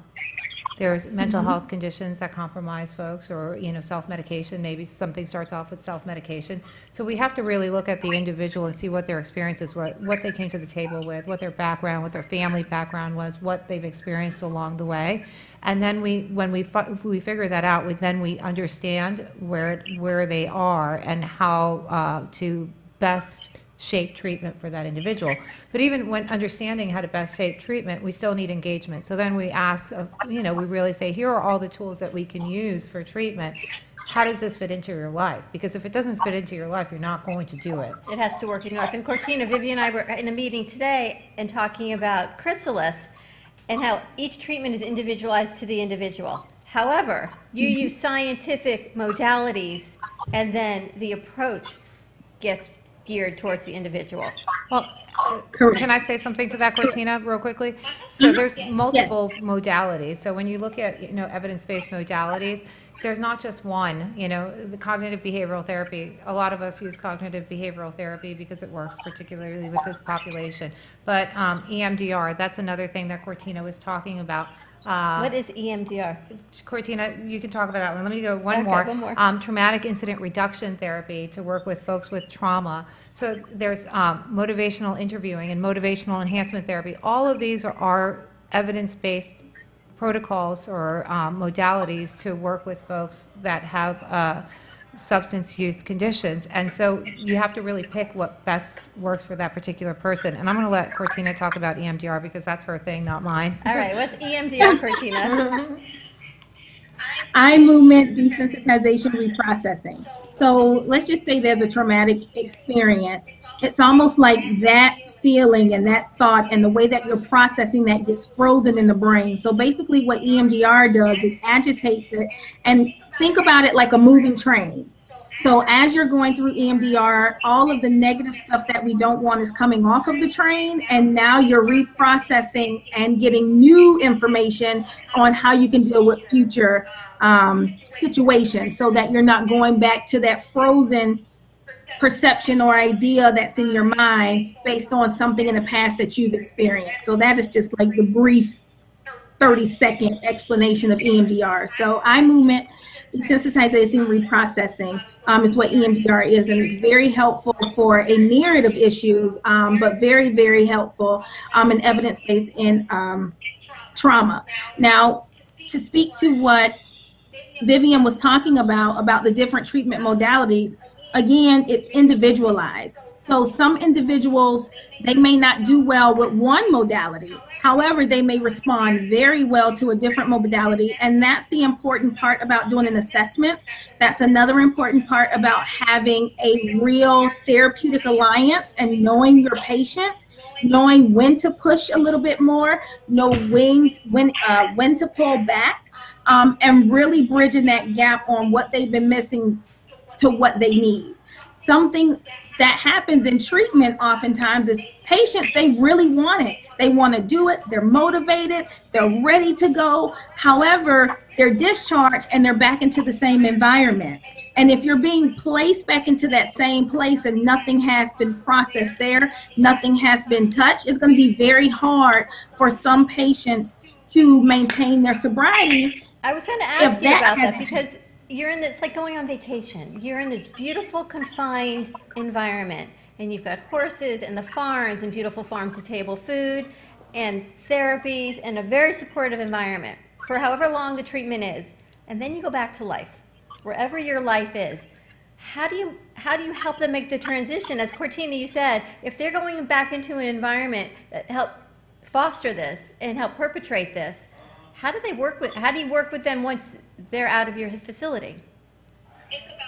There's mental health conditions that compromise folks, or self-medication. Maybe something starts off with self-medication. So we have to really look at the individual and see what their experiences were, what they came to the table with, what their background, what their family background was, what they've experienced along the way. And then when we figure that out, we understand where they are and how to best shape treatment for that individual. But even when understanding how to best shape treatment, we still need engagement. So then we ask, we really say, here are all the tools that we can use for treatment. How does this fit into your life? Because if it doesn't fit into your life, you're not going to do it. It has to work in your life. And Cortina, Vivian and I were in a meeting today and talking about Chrysalis and how each treatment is individualized to the individual. However, you use scientific modalities, and then the approach gets geared towards the individual. Well, can I say something to that, Cortina, real quickly? So there's multiple modalities. So when you look at evidence-based modalities, there's not just one. The cognitive behavioral therapy. A lot of us use cognitive behavioral therapy because it works particularly with this population. But EMDR, that's another thing that Cortina was talking about. What is EMDR? Cortina, you can talk about that one. Let me go one more. Traumatic incident reduction therapy to work with folks with trauma. So there's motivational interviewing and motivational enhancement therapy. All of these are evidence-based protocols or modalities to work with folks that have substance use conditions. And so you have to really pick what best works for that particular person. And I'm going to let Cortina talk about EMDR because that's her thing, not mine. All right, what's EMDR, Cortina? Eye movement desensitization reprocessing. So let's just say there's a traumatic experience. It's almost like that feeling and that thought and the way that you're processing that gets frozen in the brain. So basically what EMDR does, it agitates it, and think about it like a moving train. So as you're going through EMDR, all of the negative stuff that we don't want is coming off of the train, and now you're reprocessing and getting new information on how you can deal with future situations, so that you're not going back to that frozen perception or idea that's in your mind based on something in the past that you've experienced. So that is just like the brief 30-second explanation of EMDR. So eye movement desensitization reprocessing is what EMDR is, and it's very helpful for a myriad of issues, but very, very helpful and evidence-based in trauma. Now, to speak to what Vivian was talking about the different treatment modalities, again, it's individualized. So some individuals, they may not do well with one modality. However, they may respond very well to a different modality. And that's the important part about doing an assessment. That's another important part about having a real therapeutic alliance and knowing your patient, knowing when to push a little bit more, know when to pull back, and really bridging that gap on what they've been missing to what they need. Something that happens in treatment oftentimes is patients, they really want it. They want to do it. They're motivated. They're ready to go. However, they're discharged and they're back into the same environment. And if you're being placed back into that same place and nothing has been processed there, nothing has been touched, it's going to be very hard for some patients to maintain their sobriety. I was going to ask you about that because you're in this, like going on vacation. You're in this beautiful, confined environment, and you've got horses and the farms and beautiful farm-to-table food and therapies and a very supportive environment for however long the treatment is. And then you go back to life, wherever your life is. How do you help them make the transition? As Cortina, you said, if they're going back into an environment that help foster this and help perpetrate this, how do you work with them once they're out of your facility?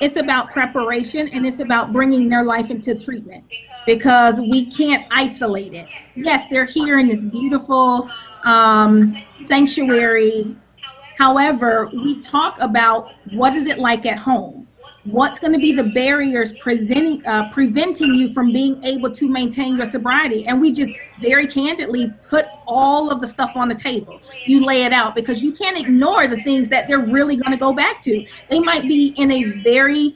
It's about preparation, and it's about bringing their life into treatment, because we can't isolate it. Yes, they're here in this beautiful sanctuary. However, we talk about what is it like at home? What's going to be the barriers preventing you from being able to maintain your sobriety? And we just very candidly put all of the stuff on the table. You lay it out, because you can't ignore the things that they're really going to go back to. They might be in a very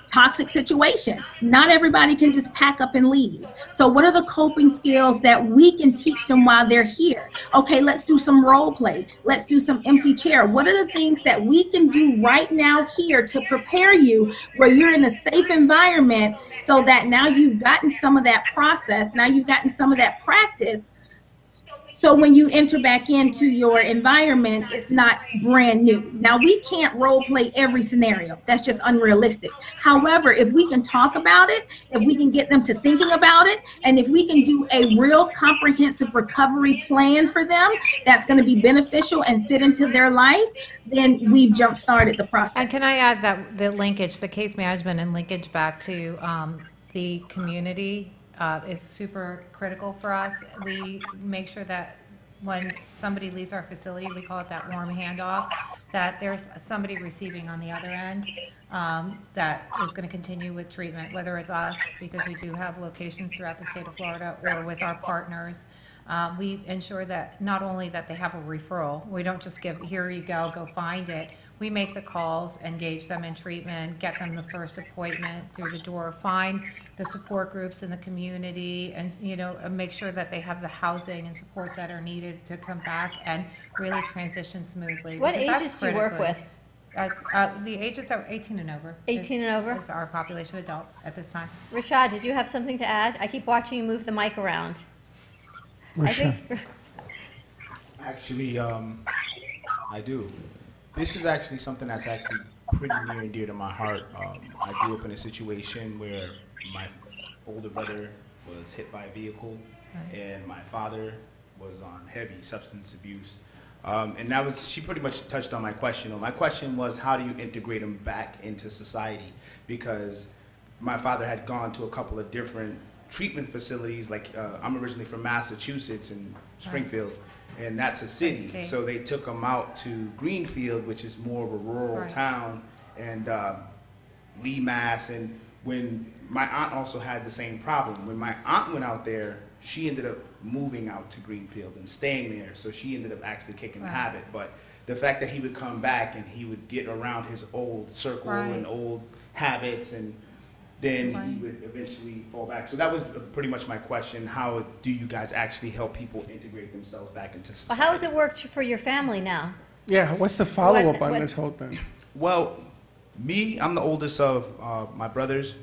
toxic situation. Not everybody can just pack up and leave. So what are the coping skills that we can teach them while they're here? Okay, let's do some role play. Let's do some empty chair. What are the things that we can do right now here to prepare you where you're in a safe environment, so that now you've gotten some of that process, now you've gotten some of that practice, so when you enter back into your environment, it's not brand new. Now, we can't role play every scenario. That's just unrealistic. However, if we can talk about it, if we can get them to thinking about it, and if we can do a real comprehensive recovery plan for them that's going to be beneficial and fit into their life, then we've jump-started the process. And can I add that the linkage, the case management and linkage back to the community is super critical for us. We make sure that when somebody leaves our facility, we call it that warm handoff, that there's somebody receiving on the other end that is going to continue with treatment, whether it's us, because we do have locations throughout the state of Florida, or with our partners. We ensure that not only that they have a referral, we don't just give, here you go find it. We make the calls, engage them in treatment, get them the first appointment through the door, find the support groups in the community, and make sure that they have the housing and supports that are needed to come back and really transition smoothly. What ages do you work with? The ages are 18 and over. 18 and over? Is our population adult at this time. Rashad, did you have something to add? I keep watching you move the mic around. Actually, I do. This is actually something that's actually pretty near and dear to my heart. I grew up in a situation where my older brother was hit by a vehicle, and my father was on heavy substance abuse. And that was, she pretty much touched on my question. My question was, how do you integrate him back into society? Because my father had gone to a couple of different treatment facilities, like I'm originally from Massachusetts in Springfield, and that's a city. So they took him out to Greenfield, which is more of a rural town, and Lee, Mass. And when my aunt also had the same problem, when my aunt went out there, she ended up moving out to Greenfield and staying there. So she ended up actually kicking the habit. But the fact that he would come back and he would get around his old circle and old habits, and then he would eventually fall back. So that was pretty much my question. How do you guys actually help people integrate themselves back into society? Well, how has it worked for your family now? Yeah, what's the follow-up on this whole thing? Well, I'm the oldest of my brothers,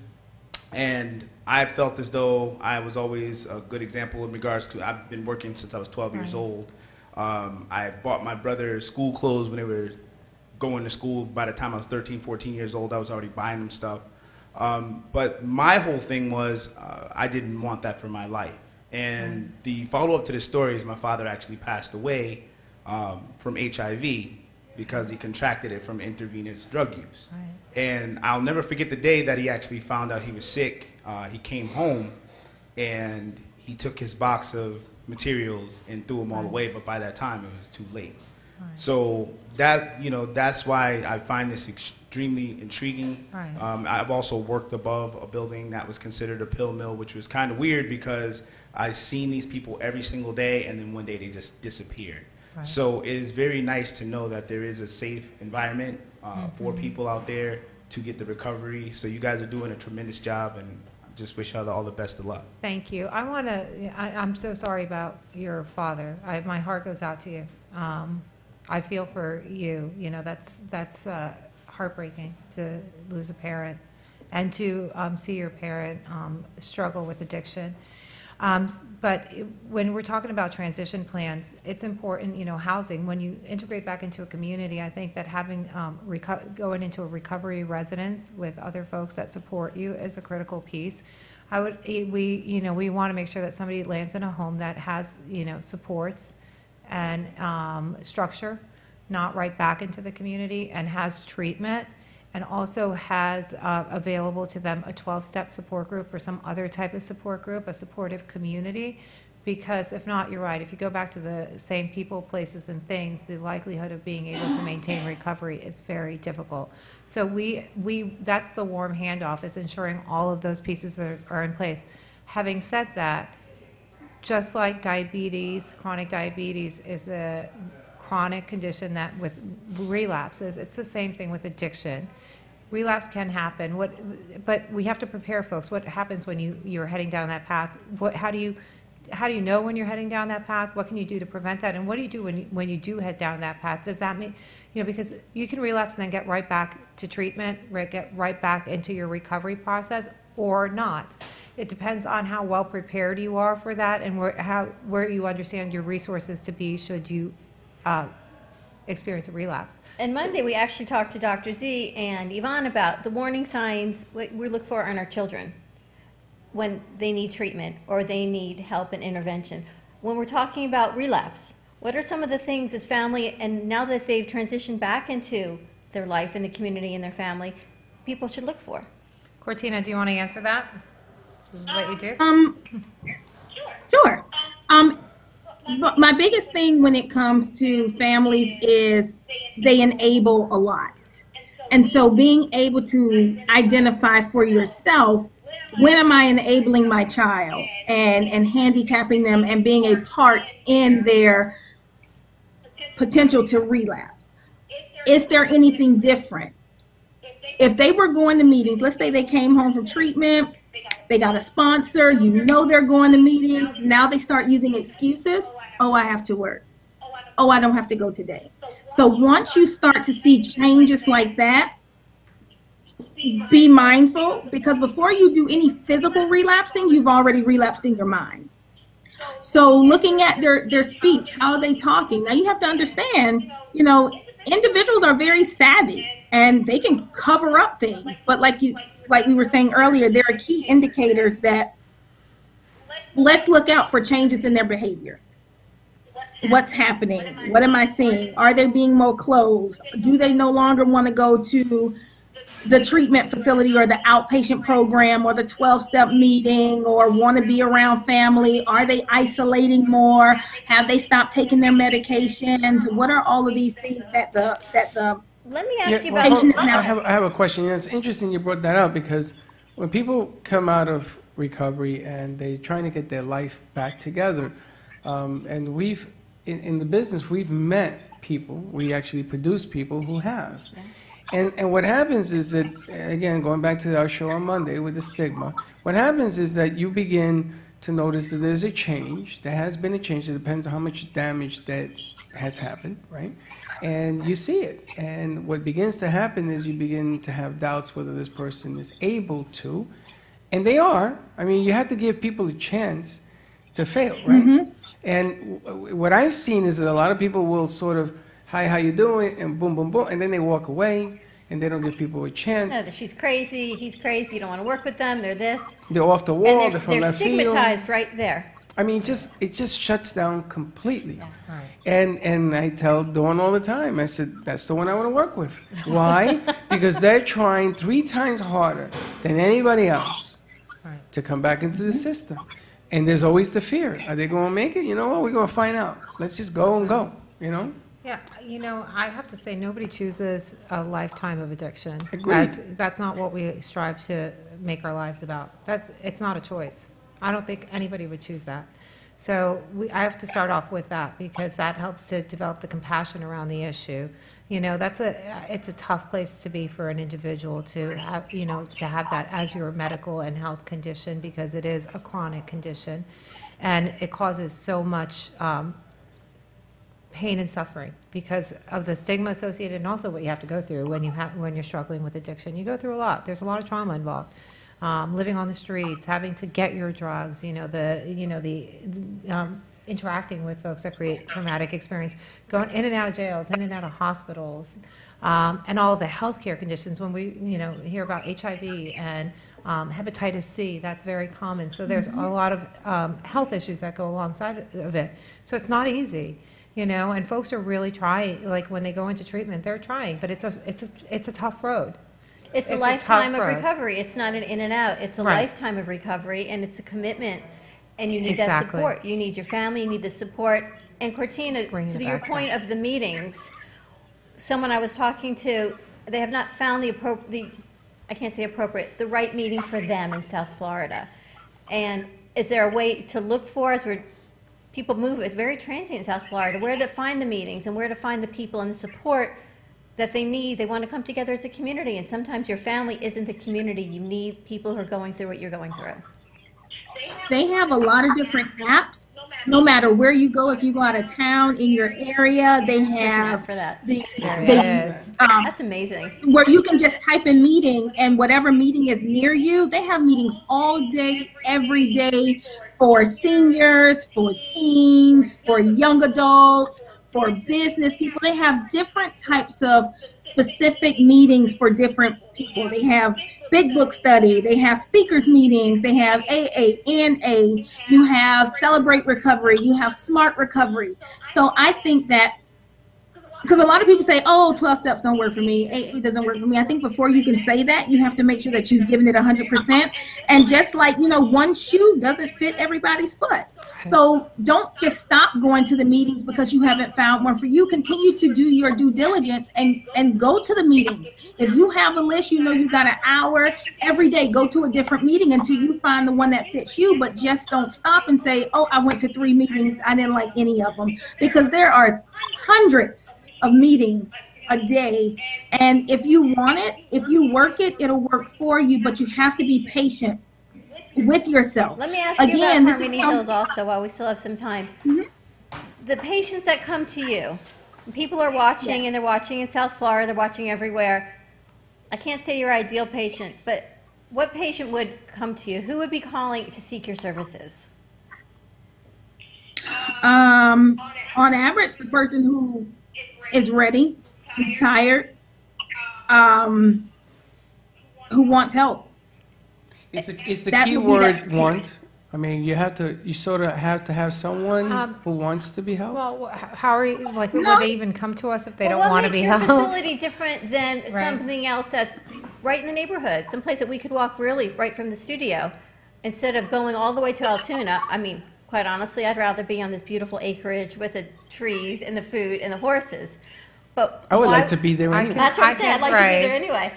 and I felt as though I was always a good example in regards to, I've been working since I was 12 years old. I bought my brother school clothes when they were going to school. By the time I was 13, 14 years old, I was already buying them stuff. But my whole thing was I didn't want that for my life. And the follow-up to this story is my father actually passed away from HIV because he contracted it from intravenous drug use. And I'll never forget the day that he actually found out he was sick. He came home and he took his box of materials and threw them all away, but by that time it was too late. So that, that's why I find this extremely intriguing. I've also worked above a building that was considered a pill mill, which was kind of weird because I've seen these people every single day, and then one day they just disappeared. So it is very nice to know that there is a safe environment for people out there to get the recovery. So you guys are doing a tremendous job, and I just wish y'all all the best of luck. Thank you. I'm so sorry about your father. My heart goes out to you. I feel for you. That's heartbreaking to lose a parent, and to see your parent struggle with addiction. But when we're talking about transition plans, it's important, housing. When you integrate back into a community, I think that having going into a recovery residence with other folks that support you is a critical piece. We want to make sure that somebody lands in a home that has, supports and structure, not right back into the community, and has treatment, and also has available to them a 12-step support group or some other type of support group, a supportive community. Because if not, you're right, if you go back to the same people, places, and things, the likelihood of being able to maintain recovery is very difficult. So that's the warm handoff, is ensuring all of those pieces are in place. Having said that, just like diabetes, chronic diabetes is a chronic condition that with relapses, it's the same thing with addiction. Relapse can happen, but we have to prepare folks. What happens when you're heading down that path? How do you know when you're heading down that path? What can you do to prevent that? And what do you do when you do head down that path? Does that mean, because you can relapse and then get right back to treatment, get right back into your recovery process, or not. It depends on how well prepared you are for that, and where you understand your resources to be should you experience a relapse. And Monday, we actually talked to Dr. Z and Yvonne about the warning signs we look for in our children when they need treatment or they need help and intervention. When we're talking about relapse, what are some of the things as family, and now that they've transitioned back into their life and the community and their family, people should look for? Cortina, do you want to answer that? This is what you do? Sure. But my biggest thing when it comes to families is they enable a lot. And so being able to identify for yourself, when am I enabling my child and handicapping them and being a part in their potential to relapse? Is there anything different? If they were going to meetings, let's say they came home from treatment, they got a sponsor, they're going to meetings, now they start using excuses. Oh, I have to work. Oh, I don't have to go today. So once you start to see changes like that, be mindful, because before you do any physical relapsing, you've already relapsed in your mind. So looking at their speech, how are they talking? Now you have to understand, individuals are very savvy and they can cover up things. But like we were saying earlier, there are key indicators that let's look out for changes in their behavior. What's happening? What am I seeing? Are they being more closed? Do they no longer want to go to the treatment facility or the outpatient program or the 12-step meeting or want to be around family? Are they isolating more? Have they stopped taking their medications? What are all of these things that the Let me ask you well, about. patient is I now? have a question. It's interesting you brought that up because when people come out of recovery and they're trying to get their life back together, and we've, in the business, we've met people, we actually produce people who have. And what happens is that, again, going back to our show on Monday with the stigma, what happens is that you begin to notice that there's a change. There has been a change. It depends on how much damage that has happened, right? And you see it. And what begins to happen is you begin to have doubts whether this person is able to. And they are. I mean, you have to give people a chance to fail, right? And what I've seen is that a lot of people will sort of, hi, how you doing? And boom, boom, boom. And then they walk away and they don't give people a chance. No, she's crazy, he's crazy, you don't want to work with them, they're this. They're off the wall, And they're from they're left field. stigmatized right there. I mean, it just shuts down completely. And I tell Dawn all the time, I said, that's the one I want to work with. Why? Because they're trying 3 times harder than anybody else to come back into the system. And there's always the fear. Are they going to make it? You know what? We're going to find out. Let's just go and go, you know? Yeah, you know, I have to say, nobody chooses a lifetime of addiction. Agreed. That's not what we strive to make our lives about. It's not a choice. I don't think anybody would choose that. So I have to start off with that because that helps to develop the compassion around the issue. You know, it's a tough place to be for an individual to have, you know, to have that as your medical and health condition because it is a chronic condition, and it causes so much pain and suffering because of the stigma associated and also what you have to go through when you're struggling with addiction. You go through a lot. There's a lot of trauma involved. Living on the streets, having to get your drugs, interacting with folks that create traumatic experience, going in and out of jails, in and out of hospitals, and all the healthcare conditions. When we, hear about HIV and hepatitis C, that's very common. So there's a lot of health issues that go alongside of it. So it's not easy. And folks are really trying. Like when they go into treatment, they're trying, but it's a tough road. It's a lifetime of recovery. It's not an in and out. It's a lifetime of recovery, and it's a commitment. And you need that support. You need your family. You need the support. And Cortina, to your point of the meetings, someone I was talking to, they have not found the right meeting for them in South Florida. And is there a way to look for us where people move? It's very transient in South Florida. Where to find the meetings and where to find the people and the support that they need. They want to come together as a community, and sometimes your family isn't the community. You need people who are going through what you're going through. They have a lot of different apps. No matter where you go, if you go out of town in your area, they have for that. That's amazing. Where you can just type in meeting, and whatever meeting is near you, they have meetings all day, every day for seniors, for teens, for young adults, for business people. They have different types of specific meetings for different people. They have big book study, they have speakers meetings, they have AA, NA, you have Celebrate Recovery, you have Smart Recovery. So I think that, because a lot of people say, oh, 12 steps don't work for me, AA doesn't work for me. I think before you can say that, you have to make sure that you've given it 100%. And just like, one shoe doesn't fit everybody's foot. So don't just stop going to the meetings because you haven't found one for you. Continue to do your due diligence and go to the meetings. If you have a list, you got an hour every day, go to a different meeting until you find the one that fits you. But just don't stop and say, oh, I went to 3 meetings, I didn't like any of them. Because there are hundreds of meetings a day. And if you want it, if you work it, it'll work for you. But you have to be patient with yourself. Let me ask you about Harmony Hills also while we still have some time. The patients that come to you, people are watching and they're watching in South Florida, they're watching everywhere. I can't say your ideal patient, but what patient would come to you? Who would be calling to seek your services? On average, the person who is ready, who's tired, who wants help. Is the That key would be word that- want? I mean, you sort of have to have someone who wants to be helped. Well, how are you, like, No. would they even come to us if they Well, don't want to what be makes your helped? facility different than something else that's right in the neighborhood, someplace that we could walk really right from the studio, instead of going all the way to Altoona? I mean, quite honestly, I'd rather be on this beautiful acreage with the trees and the food and the horses. But I would why- like to be there I anyway. That's what I'm I saying. I'd can- like to be right. there anyway.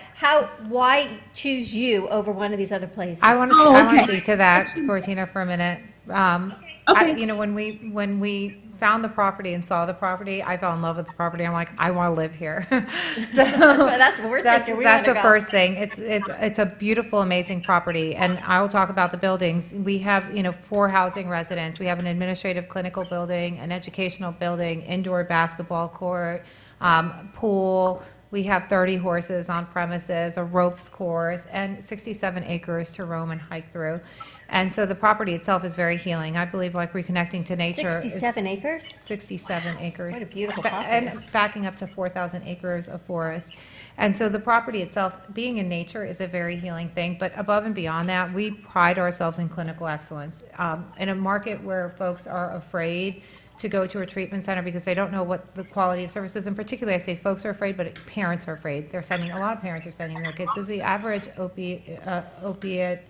Why choose you over one of these other places? I want to Oh, I want to okay. speak to that, Cortina, for a minute. Okay. You know, when we found the property and saw the property, I fell in love with the property. I'm like, I want to live here. So that's what we're thinking. We That's wanna the go. first thing. It's a beautiful, amazing property, and I will talk about the buildings. We have 4 housing residents. We have an administrative clinical building, an educational building, indoor basketball court, pool. We have 30 horses on premises, a ropes course, and 67 acres to roam and hike through. And so the property itself is very healing. I believe, like, reconnecting to nature. 67 acres? 67 acres. What a beautiful Ba- property. And backing up to 4,000 acres of forest. And so the property itself, being in nature, is a very healing thing. But above and beyond that, we pride ourselves in clinical excellence. In a market where folks are afraid to go to a treatment center because they don't know what the quality of service is. In particular, I say folks are afraid, but parents are afraid. A lot of parents are sending their kids because the average opiate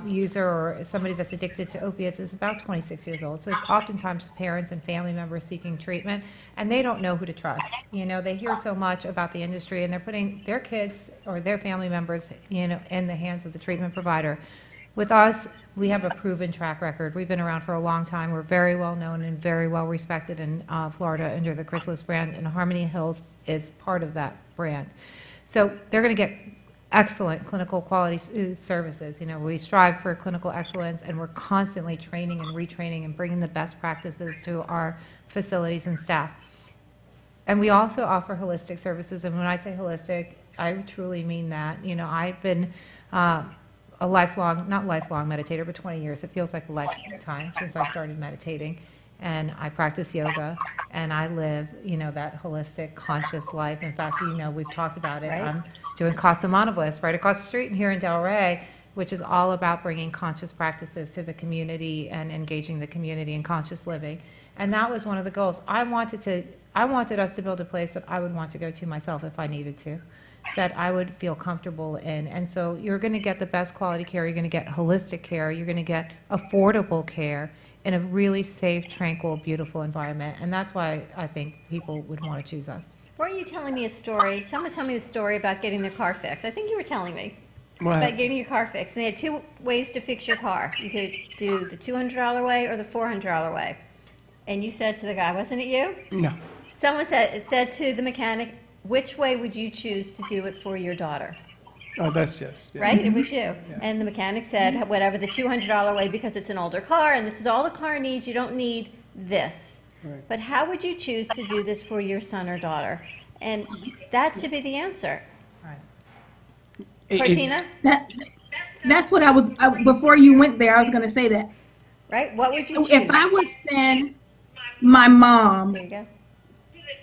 user or somebody that's addicted to opiates is about 26 years old. So it's oftentimes parents and family members seeking treatment, and they don't know who to trust. They hear so much about the industry, and they're putting their kids or their family members, in the hands of the treatment provider. With us, we have a proven track record. We've been around for a long time. We're very well known and very well respected in Florida under the Chrysalis brand, and Harmony Hills is part of that brand. So they're going to get excellent clinical quality services. We strive for clinical excellence, and we're constantly training and retraining and bringing the best practices to our facilities and staff. And we also offer holistic services, and when I say holistic, I truly mean that. I've been a not lifelong meditator, but 20 years. It feels like a lifetime since I started meditating. And I practice yoga, and I live, that holistic, conscious life. In fact, we've talked about it. Right. I'm doing Casa Monobliss right across the street here in Delray, which is all about bringing conscious practices to the community and engaging the community in conscious living. And that was one of the goals. I wanted us to build a place that I would want to go to myself if I needed to, that I would feel comfortable in. And so you're going to get the best quality care, you're going to get holistic care, you're going to get affordable care in a really safe, tranquil, beautiful environment. And that's why I think people would want to choose us. Weren't you telling me a story? Someone was telling me the story about getting their car fixed. I think you were telling me What? about getting your car fixed. And they had 2 ways to fix your car. You could do the $200 way or the $400 way. And you said to the guy, wasn't it you? No. Someone said to the mechanic, which way would you choose to do it for your daughter? Oh, that's just. Yeah. Right? It was you. And the mechanic said, whatever, the $200 way because it's an older car and this is all the car needs. You don't need this. Right. But how would you choose to do this for your son or daughter? And that should be the answer. Cortina, That's what I was, before you went there, I was going to say that. right? What would you choose? If I would send my mom There you go.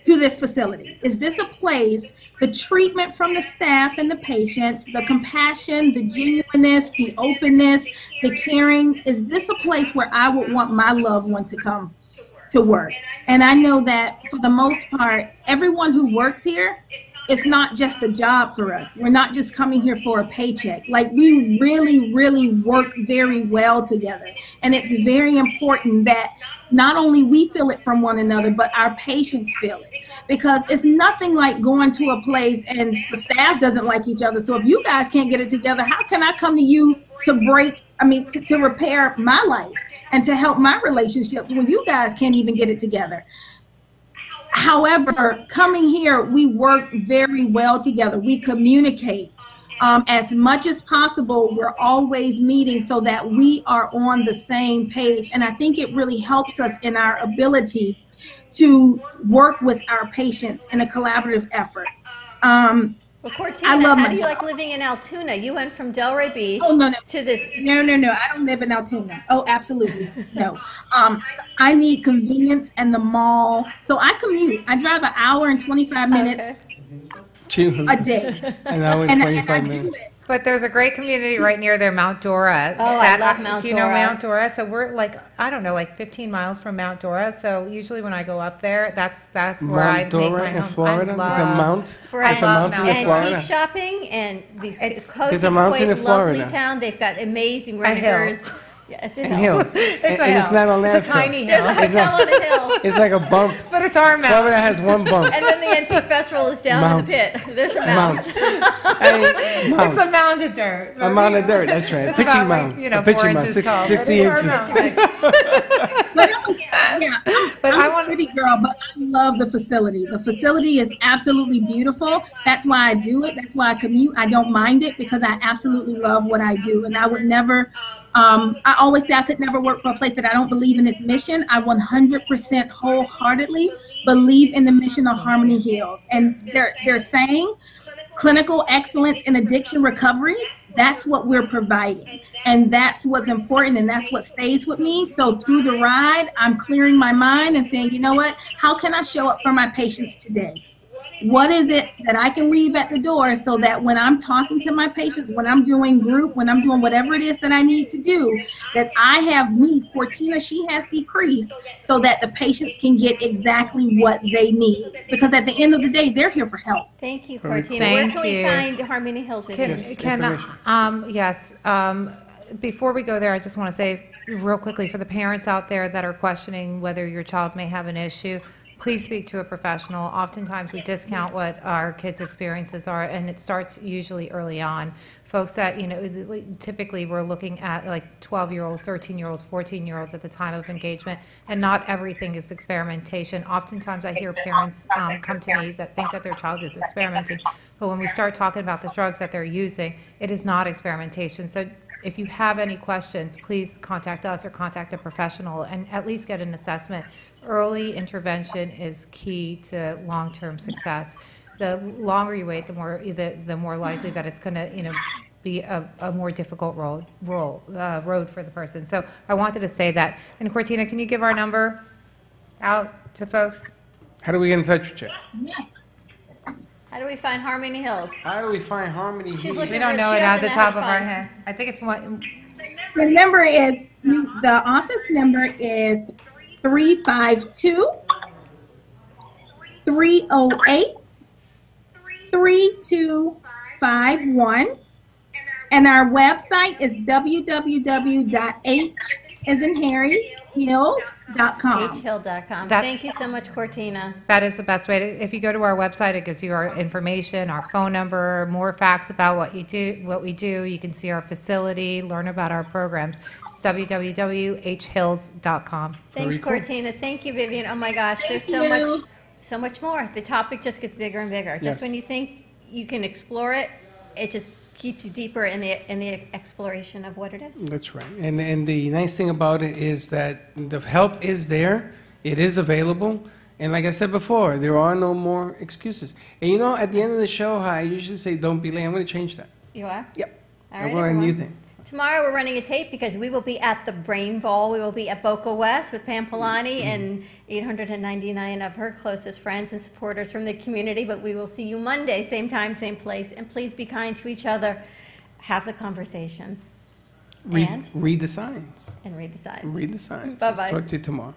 to this facility, is this a place, the treatment from the staff and the patients, the compassion, the genuineness, the openness, the caring, is this a place where I would want my loved one to come to work? And I know that for the most part, everyone who works here, it's not just a job for us. We're not just coming here for a paycheck. Like, we really, really work very well together. And it's very important that not only we feel it from one another, but our patients feel it. Because it's nothing like going to a place and the staff doesn't like each other. So if you guys can't get it together, how can I come to you to repair my life and to help my relationships when you guys can't even get it together? However, coming here, we work very well together. We communicate as much as possible. We're always meeting so that we are on the same page. And I think it really helps us in our ability to work with our patients in a collaborative effort. Well, Cortina, I love how my do you job. like living in Altoona? You went from Delray Beach to this. No, I don't live in Altoona. Oh, absolutely. No. I need convenience and the mall. So I commute. I drive an hour and 25 minutes a day. An hour and And 25 I do minutes. it. But there's a great community right near there, Mount Dora. Oh, I love Mount Do you know Dora. Mount Dora? So we're like, I don't know, like 15 miles from Mount Dora. So usually when I go up there, that's where I Mount make Dora my in home. Florida? There's a mount? For There's a love mountain in mountains. Florida? antique shopping and these It's- cozy, There's a mountain quaint, in lovely Florida. town. They've got amazing A hill. renters. Yeah, it's a And hill. hills. It's and a it's hill. not a landfill. It's a tiny hill. There's a It's hotel not- on a hill. It's like a bump. But it's our mountain. Florida has one bump. And then the antique festival is down Mount. in the pit. There's a mount. Hey, It's a mount. mound of dirt. A mound of dirt, that's right. It's Pitching about, mound. Like, you know, A pitching 4 mound, inches tall. 60 But it's our inches. mountain. But But I I'm want a city girl, but I love the facility. The facility is absolutely beautiful. That's why I do it. That's why I commute. I don't mind it because I absolutely love what I do. And I would never, I always say I could never work for a place that I don't believe in its mission. I 100% wholeheartedly believe in the mission of Harmony Hills. And they're saying clinical excellence in addiction recovery. That's what we're providing. And that's what's important, and that's what stays with me. So through the ride, I'm clearing my mind and saying, you know what? How can I show up for my patients today? What is it that I can leave at the door so that when I'm talking to my patients, when I'm doing group, when I'm doing whatever it is that I need to do, that I have me, Cortina, she has decreased so that the patients can get exactly what they need. Because at the end of the day, they're here for help. Thank you, Very Cortina. cool. Where Thank can we you. find Harmony Hills with you? Yes, information. Before we go there, I just want to say real quickly for the parents out there that are questioning whether your child may have an issue, please speak to a professional. Oftentimes we discount what our kids' experiences are, and it starts usually early on. Folks that, you know, typically we're looking at like 12-year-olds, 13-year-olds, 14-year-olds at the time of engagement, and not everything is experimentation. Oftentimes I hear parents come to me that think that their child is experimenting, but when we start talking about the drugs that they're using, it is not experimentation. So if you have any questions, please contact us or contact a professional and at least get an assessment. Early intervention is key to long-term success. The longer you wait, the more likely that it's going to, you know, be a more difficult road for the person. So I wanted to say that. And Cortina, can you give our number out to folks? How do we get in touch with you? How do we find Harmony Hills? How do we find Harmony She's Hills? looking We don't for know she it at doesn't the know how top to of our find. head. I think it's one. The number is, the office number is 352-308-3251. And our website is www.h.hills.com. hhill.com. That's- Thank you so much, Cortina. That is the best way to, if you go to our website, it gives you our information, our phone number, more facts about what we do. You can see our facility, learn about our programs. It's www.hhills.com. Thanks, cool. Cortina. Thank you, Vivian. Oh my gosh, there's Thank so much more. The topic just gets bigger and bigger. Just Yes. when you think you can explore it, it just keeps you deeper in the exploration of what it is. That's right. And the nice thing about it is that the help is there. It is available. And like I said before, there are no more excuses. And you know, at the end of the show, I usually say, don't be late. I'm going to change that. You are? Yep. All I'm right, going a new everyone. thing. Tomorrow we're running a tape because we will be at the Brain Bowl. We will be at Boca West with Pam Polani and 899 of her closest friends and supporters from the community. But we will see you Monday, same time, same place. And please be kind to each other. Have the conversation. Read the signs. And read the signs. Read the signs. Bye-bye. Talk to you tomorrow.